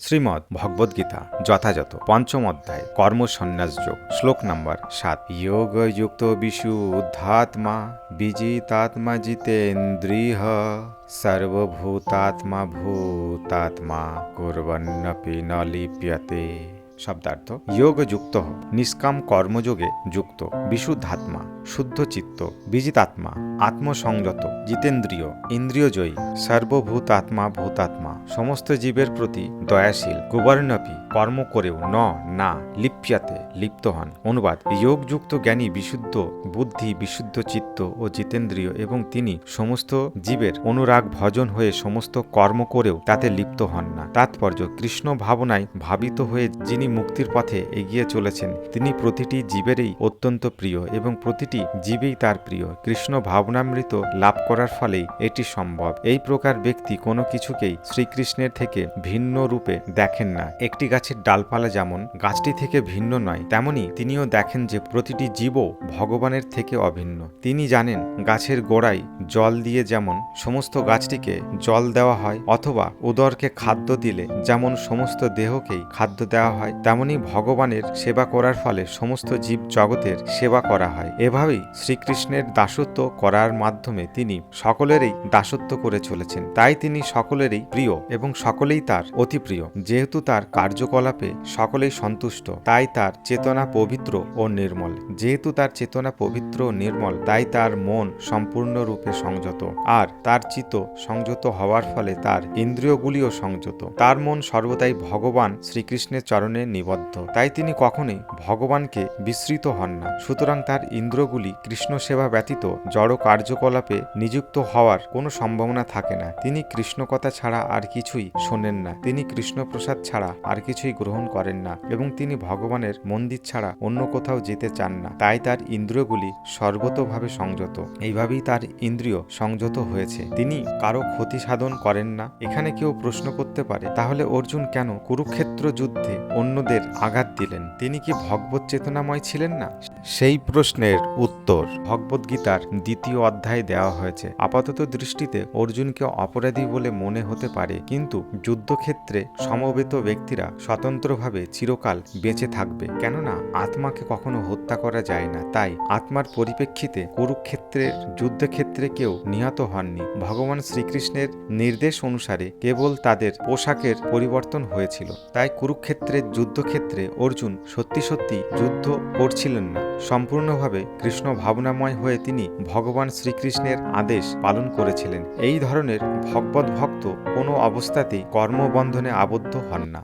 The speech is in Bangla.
শ্রীমদ্ ভগবদ্গীতা যথাযথ পঞ্চম অধ্যায় কর্ম সন্ন্যাস যোগ শ্লোক নম্বর 7 যোগযুক্ত বিশুদ্ধাত্মা বিজিতাত্মা জিতেন্দ্রিয়ঃ সর্বভূতাত্মা ভূতাত্মা কুর্বন্নপি ন লিপ্যতে। শব্দার্থ যোগযুক্ত নিষ্কাম কর্মযোগে যুক্ত বিশুদ্ধাত্মা শুদ্ধ চিত্ত বিজিতাত্মা আত্মসংযত জিতেন্দ্রিয় ইন্দ্রিয়জয়ী সর্বভূতাত্মা ভূতাত্মা সমস্ত জীবের প্রতি দয়াশীল কুবর্ণপি কর্ম করেও না লিপ্যাতে লিপ্ত হন। অনুবাদ: যোগযুক্ত জ্ঞানী বিশুদ্ধ বুদ্ধি বিশুদ্ধ চিত্ত ও জিতেন্দ্রিয় এবং তিনি সমস্ত জীবের অনুরাগ ভজন হয়ে সমস্ত কর্ম করেও তাতে লিপ্ত হন না। তাৎপর্য: কৃষ্ণ ভাবনায় ভাবিত হয়ে যিনি মুক্তির পথে এগিয়ে চলেছেন তিনি প্রতিটি জীবেরই অত্যন্ত প্রিয় এবং প্রতিটি জীবেই তার প্রিয়। কৃষ্ণ ভাবনামৃত লাভ করার ফলেই এটি সম্ভব। এই প্রকার ব্যক্তি কোনো কিছুকেই শ্রীকৃষ্ণের থেকে ভিন্ন রূপে দেখেন না। একটি গাছের ডালপালা যেমন গাছটি থেকে ভিন্ন নয়, তেমনি তিনিও দেখেন যে প্রতিটি জীবও ভগবানের থেকে অভিন্ন। তিনি জানেন গাছের গোড়ায় জল দিয়ে যেমন সমস্ত গাছটিকে জল দেওয়া হয়, অথবা উদরকে খাদ্য দিলে যেমন সমস্ত দেহকেই খাদ্য দেওয়া হয়, তেমনি ভগবানের সেবা করার ফলে সমস্ত জীব জগতের সেবা করা হয়। এভাবেই শ্রীকৃষ্ণের দাসত্ব করার মাধ্যমে তিনি সকলেরই দাসত্ব করে চলেছেন। তাই তিনি সকলেরই প্রিয় এবং সকলেই তার অতি প্রিয়। যেহেতু তার কার্যকলাপে সকলেই সন্তুষ্ট, তাই তার চেতনা পবিত্র ও নির্মল। যেহেতু তার চেতনা পবিত্র ও নির্মল, তাই তার মন সম্পূর্ণরূপে সংযত, আর তার চিত্ত সংযত হওয়ার ফলে তার ইন্দ্রিয়গুলিও সংযত। তার মন সর্বদাই ভগবান শ্রীকৃষ্ণের চরণে নিবদ্ধ, তাই তিনি কখনোই ভগবানকে বিস্মৃত হন না। সুতরাং তার ইন্দ্রিয়গুলি কৃষ্ণ সেবা ব্যতীত জড় কার্যকলাপে নিযুক্ত হওয়ার কোনো সম্ভাবনা থাকে না। তিনি কৃষ্ণ কথা ছাড়া আর কিছুই শোনেন না, তিনি কৃষ্ণ প্রসাদ ছাড়া আর কিছুই গ্রহণ করেন না, এবং তিনি ভগবানের মন্দির ছাড়া অন্য কোথাও যেতে চান না। তাই তার ইন্দ্রিয়গুলি সর্বতোভাবে সংযত। এইভাবেই তার ইন্দ্রিয় সংযত হয়েছে। তিনি কারো ক্ষতি সাধন করেন না। এখানে কেউ প্রশ্ন করতে পারে, তাহলে অর্জুন কেন কুরুক্ষেত্র যুদ্ধে অন্যদের আঘাত দিলেন? তিনি কি ভগবত চেতনাময় ছিলেন না? সেই প্রশ্নের উত্তর ভগবদ্গীতার দ্বিতীয় অধ্যায়ে দেওয়া হয়েছে। আপাতত দৃষ্টিতে অর্জুনকে অপরাধী বলে মনে হতে পারে, কিন্তু যুদ্ধক্ষেত্রে সমবেত ব্যক্তিরা স্বতন্ত্রভাবে চিরকাল বেঁচে থাকবে, কেননা আত্মাকে কখনো হত্যা করা যায় না। তাই আত্মার পরিপ্রেক্ষিতে কুরুক্ষেত্রের যুদ্ধক্ষেত্রে কেউ নিহত হননি। ভগবান শ্রীকৃষ্ণের নির্দেশ অনুসারে কেবল তাদের পোশাকের পরিবর্তন হয়েছিল। তাই কুরুক্ষেত্রের যুদ্ধক্ষেত্রে অর্জুন সত্যি সত্যি যুদ্ধ করছিলেন না। সম্পূর্ণভাবে কৃষ্ণ ভাবনাময় হয়ে তিনি ভগবান শ্রীকৃষ্ণের আদেশ পালন করেছিলেন। এই ধরনের ভগবত ভক্ত কোনো অবস্থাতেই কর্মবন্ধনে আবদ্ধ হন না।